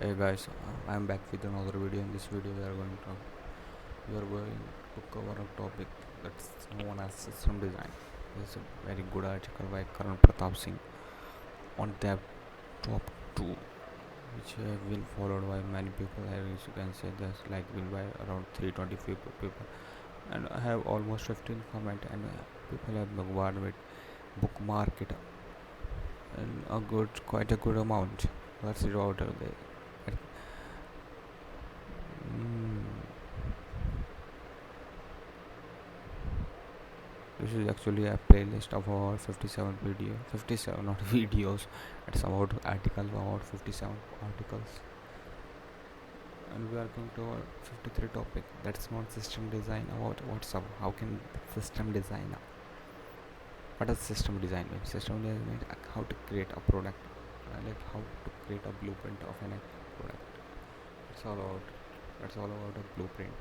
Hey guys, I'm back with another video. In this video, we are going to cover a topic that's known as system design. It's a very good article by Karan Pratap Singh on tab top two, which have been followed by many people. As you can say, there's like been by around 325 people, and I have almost 15 comment, and people have bookmark it, and quite a good amount. Let's see out there. Mm. This is actually a playlist of our 57 not videos. It's about articles, about 57 articles, and we are going to our 53 topic. That's not system design. About what's up? How can system design? What does system design mean? System design means how to create a product, like how to create a blueprint of an product. It's all about. That's all about a blueprint.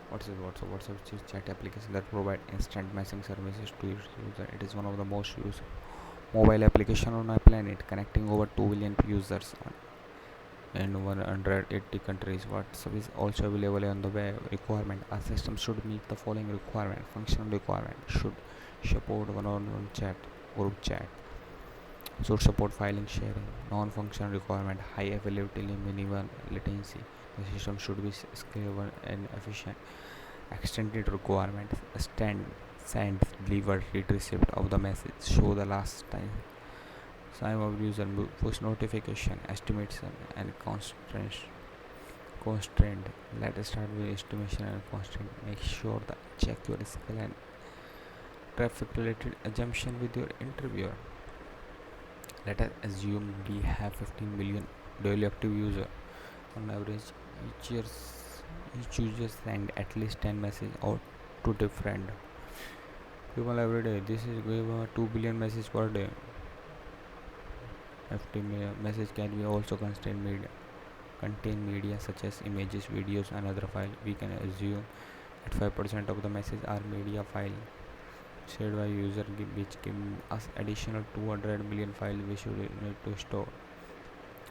What's it? WhatsApp chat application that provide instant messaging services to its user. It is one of the most used mobile application on our planet, connecting over 2 billion users in 180 countries. WhatsApp is also available on the web. Requirement: a system should meet the following requirement. Functional requirement: should support one-on-one chat, group chat. Should support filing sharing. Non-functional requirement: high availability, minimal latency. The system should be scalable and efficient. Extended requirements: send, deliver, read receipt of the message, show the last time of user, push notification, estimation and constraint. Let us start with estimation and constraint. Make sure that check your skill and traffic related assumption with your interviewer. Let us assume we have 15 million daily active user. On average, each year each user send at least 10 messages out to different people every day. This is give 2 billion messages per day. 50 message can be also contain media such as images, videos and other file. We can assume that 5% of the message are media file shared by user, which give us additional 200 million file we should need to store.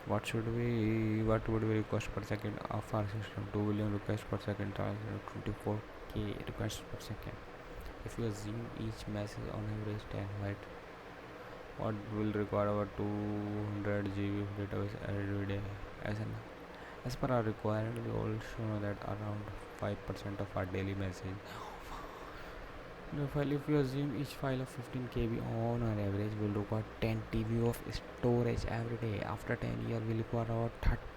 What would we request per second of our system? 2 billion requests per second, 24k requests per second. If you assume each message on average 10, right? What will require about 200 GB database every day? As per our requirement, we also know that around 5% of our daily message. If you assume each file of 15 KB on an average will require 10 TB of storage every day. After 10 years, we require about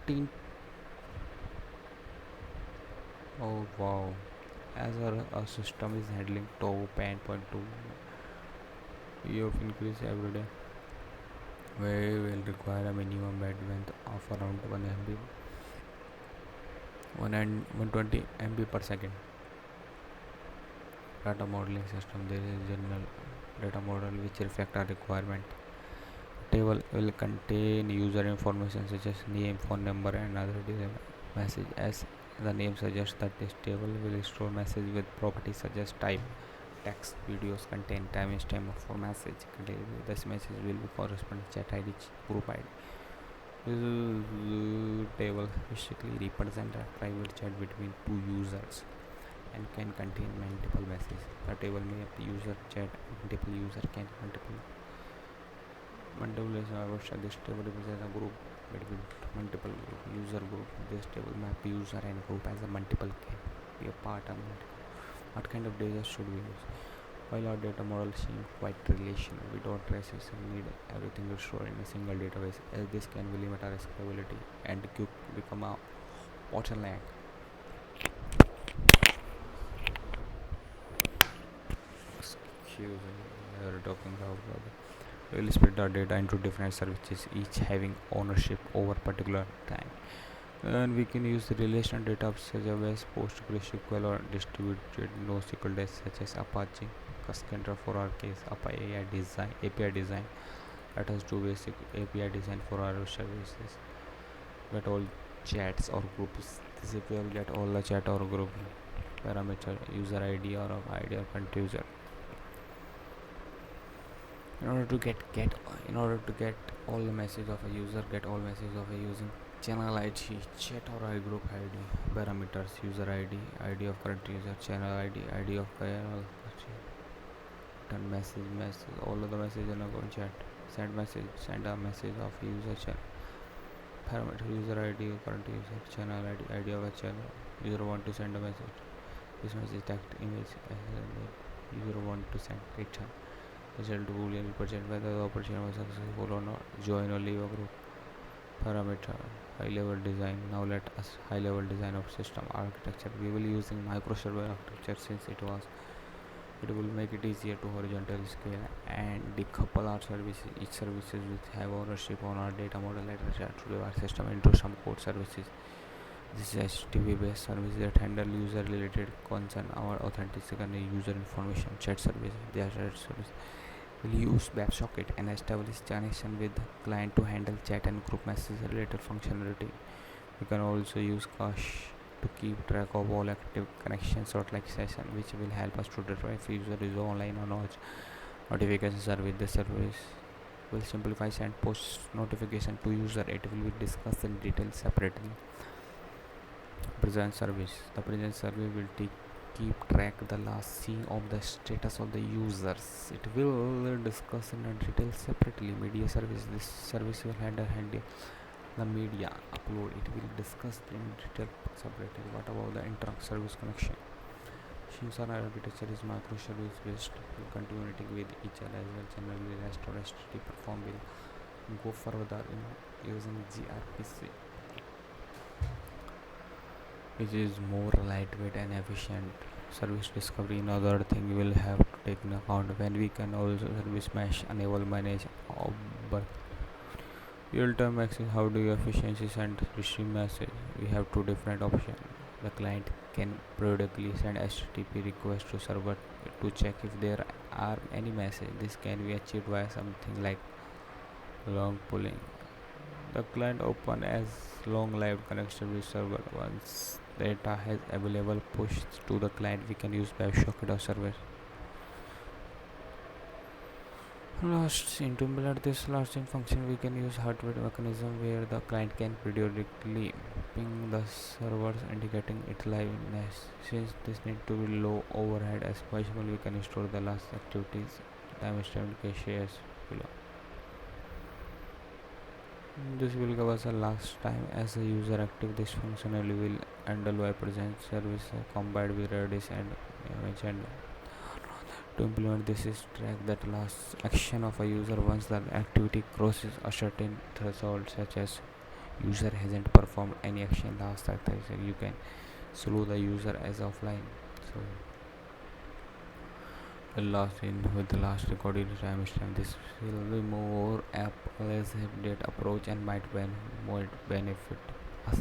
13. Oh wow! As our system is handling top 10.2 of increase every day, we will require a minimum bandwidth of around 1 MB, 120 MB per second. Data modeling system: there is a general data model which reflect our requirement. Table will contain user information such as name, phone number and other message. As the name suggests, that this table will store message with properties such as type, text, videos, content, timestamp for message. This message will be correspond chat ID, group ID. This table basically represent a private chat between two users and can contain multiple messages. The table may have the user chat, multiple user can multiple is this table represents a group between multiple user group. This table map user and group as a multiple can be a part of it. What kind of data should we use? While our data model seems quite relational, we don't necessarily need everything to store in a single database, as this can limit our scalability and could become a bottleneck. Excuse me, we are talking about we'll split our data into different services, each having ownership over particular time. And we can use the relational data such as PostgreSQL or distributed NoSQL database such as Apache, Cassandra for our case, API design. Let us do basic API design for our services. Get all chats or groups. This API will get all the chat or group parameter, user ID or ID or contributor. In order to get all the message of a user, get all message of a using channel ID, chat or I group ID, parameters, user ID, ID of current user, channel ID, ID of channel, return message, all of the message in a chat, send message, send a message of user channel, parameter, user ID of current user, channel ID, ID of a channel, user want to send a message, this message text image, user want to send return. Result boolean represent whether the operation was successful or not. Join or leave a group. Parameter high level design. Now let us high level design of system architecture. We will using microservice architecture since it will make it easier to horizontal scale and decouple our services. Each services will have ownership on our data model. Let us to our system into some code services. This is HTTP based service that handle user related concern, our authentication and user information. Chat service. Their chat service will use WebSocket and establish connection with the client to handle chat and group message related functionality. We can also use cache to keep track of all active connections or like session, which will help us to determine if user is online or not. Notification service. The service will simplify send post notification to user. It will be discussed in detail separately. Present service. The present service will keep track the last seen of the status of the users. It will discuss in detail separately. Media service. This service will handle the media upload. It will discuss in detail separately. What about the inter service connection? Shivam architecture is microservice based. Will continue integrating with each other as well. Generally, REST or HTTP platform will go further in using gRPC, which is more lightweight and efficient. Service discovery, another thing we'll have to take in account when we can also service mesh enable manage but real-time access. How do you efficiency send receive message? We have two different options. The client can periodically send HTTP request to server to check if there are any message. This can be achieved by something like long pulling. The client open as long live connection with server. Once data has available pushed to the client, we can use WebSocket or service. Last, in to implement this last in function, we can use hardware mechanism where the client can periodically ping the servers indicating its liveness. Since this need to be low overhead as possible, we can store the last activities timestamp cache as below. This will give us a last time as a user active. This functionality will handle by present service combined with Redis and image. And to implement this is track that last action of a user once the activity crosses a certain threshold, such as user hasn't performed any action last action. You can slow the user as offline. So the last in with the last recorded timestamp. This will be more app less update approach and might benefit us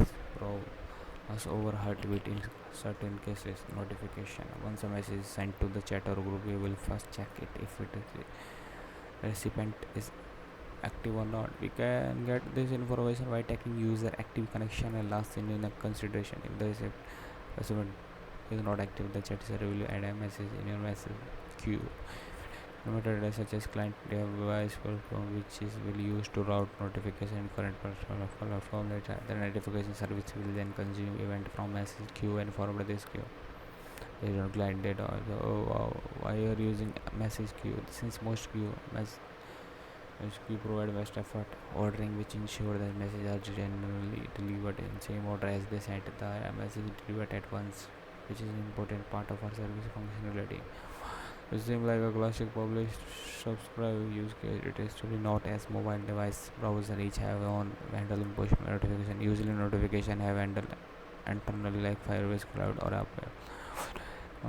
us over heartbeat in certain cases. Notification. Once a message is sent to the chat or group, we will first check it if it is recipient is active or not. We can get this information by taking user active connection and last seen in a consideration. If the recipient is not active, the chat server will add a message in your message queue. Metadata such as client device platform, which is will use to route notification and current platform data. The notification service will then consume event from message queue and forward this queue. Based on client data. So, why are using message queue? Since most queue provide best effort ordering, which ensure that messages are generally delivered in same order as they sent. The message is delivered at once, which is an important part of our service functionality. It seems like a classic publish subscribe use case. It is to be not as mobile device browser each have on handling push notification. Usually notification have handled internally like Firebase Cloud or app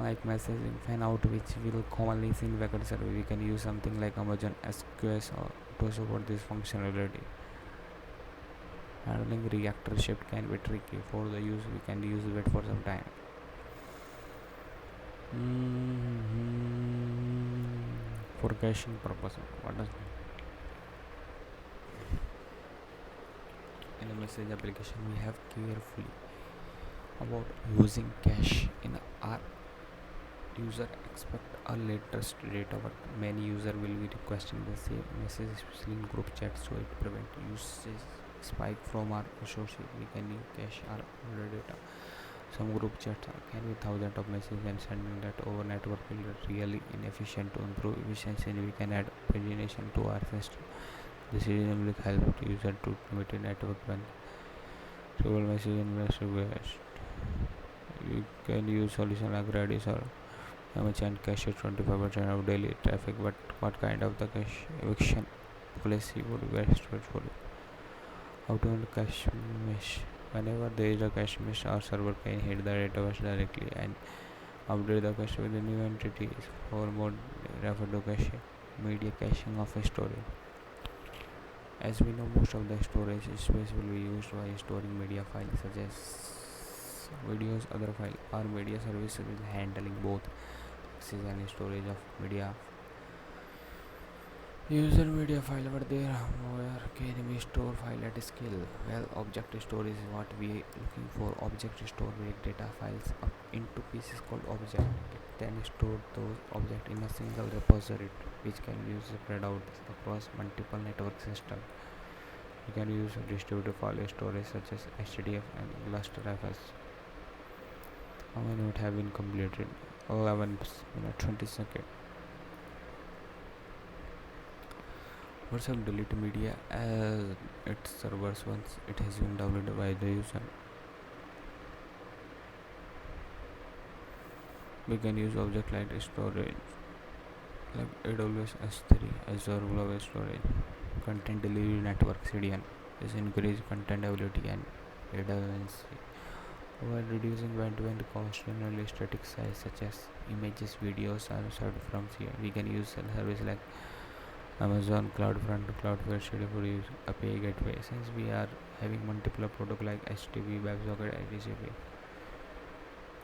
like messaging fan out, which will commonly seen backup server. We can use something like Amazon SQS or to support this functionality. Handling reactor shift can be tricky for the use. We can use it for some time. For caching purpose, what does in a message application we have carefully about using cache in our user expect a latest data, but many users will be requesting the same message, especially in group chat, so it prevent usage spike from our associate. We can cache our older data. Some group chats can be thousands of messages, and sending that over network will be really inefficient. To improve efficiency, we can add pagination to our system. This will help the user to limit the network when several messages and message request. You can use solution like Redis or Amazon cache 25% of daily traffic, but what kind of the cache eviction policy would be best for you? How to handle cache mesh? Whenever there is a cache mesh, our server can hit the database directly and update the cache with the new entities. For more refer to cache, media caching of storage. As we know, most of the storage space will be used by storing media files such as videos, other files. Our media services will handling both access and storage of media. User media file, but there where can we store file at scale? Well, object store is what we looking for. Object store break data files up into pieces called object. It then store those objects in a single repository, which can be spread out across multiple network systems. You can use distributed file storage such as HDF and cluster.fs. How many minutes have been completed? 11 minutes 20 seconds. WhatsApp delete media as its servers once it has been downloaded by the user. We can use object like storage like AWS S3, Azure Global Storage, Content Delivery Network CDN. This increase content ability and redundancy while reducing end-to-end cost. Generally, static size such as images, videos are served from here. We can use service like Amazon CloudFront, Cloudflare CD for use API gateway. Since we are having multiple products like HTTP, WebSocket, IDCP,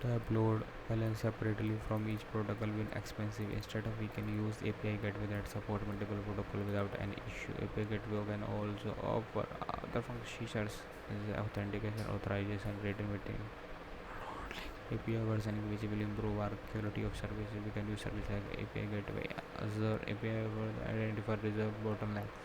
to upload balance separately from each protocol will expensive. Instead of we can use API gateway that support multiple protocol without any issue. API gateway can also offer other functions as authentication, authorization, written meeting. API versioning which will improve our quality of services. We can use service like API gateway. Azure API will identify resolve bottlenecks.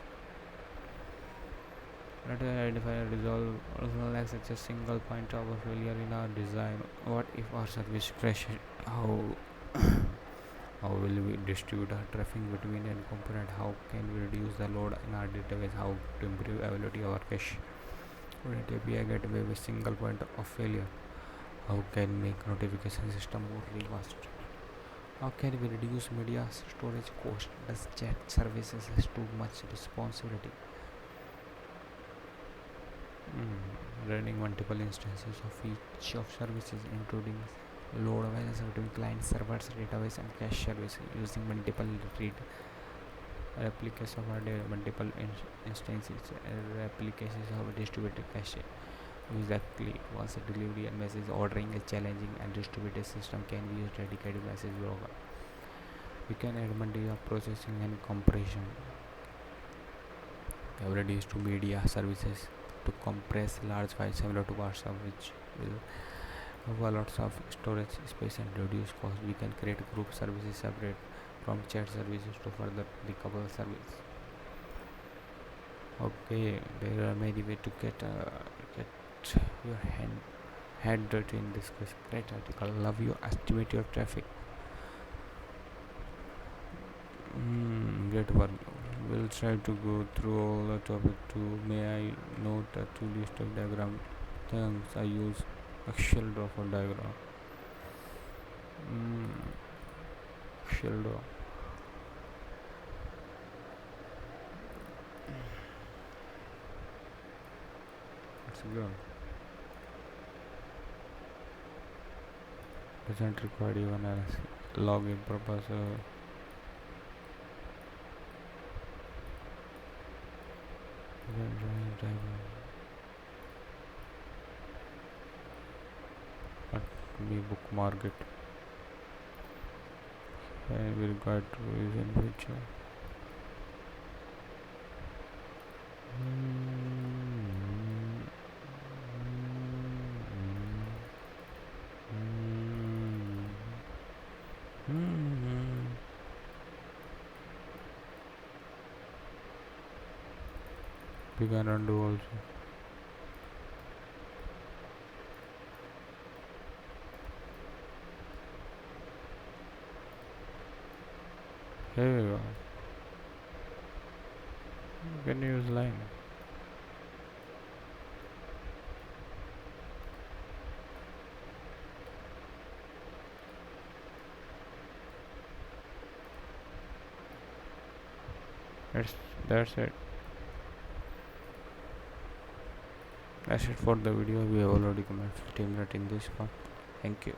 Let us identify and resolve bottlenecks such as single point of failure in our design. What if our service crashes? How will we distribute our traffic between and component? How can we reduce the load in our database? How to improve availability of our cache? With API gateway with single point of failure. How can make notification system more robust? How can we reduce media storage cost? Does chat services has too much responsibility? Running multiple instances of each of services, including load balance between client servers, database, and cache service, using multiple replicas of our multiple instances, replications of distributed cache. Exactly, once a delivery and message ordering is challenging and distributed system can be used dedicated message broker. We can add multiple processing and compression abilities to media services to compress large files similar to WhatsApp, which will have lots of storage space and reduce cost. We can create group services separate from chat services to further decouple service. Okay, there are many ways to get your head dirty in this great article. Love you, estimate your traffic. Great work. We'll try to go through all the topic too. May I note a two list of diagram? Thanks. I use Excel draw for diagram. Excel draw. It's good. Doesn't require even a login purpose. Let me bookmark it. I will go to use in future. we can undo also. Here we go. You can use line. That's that's it. That's it for the video. We have already come at 15 minutes in this part. Thank you.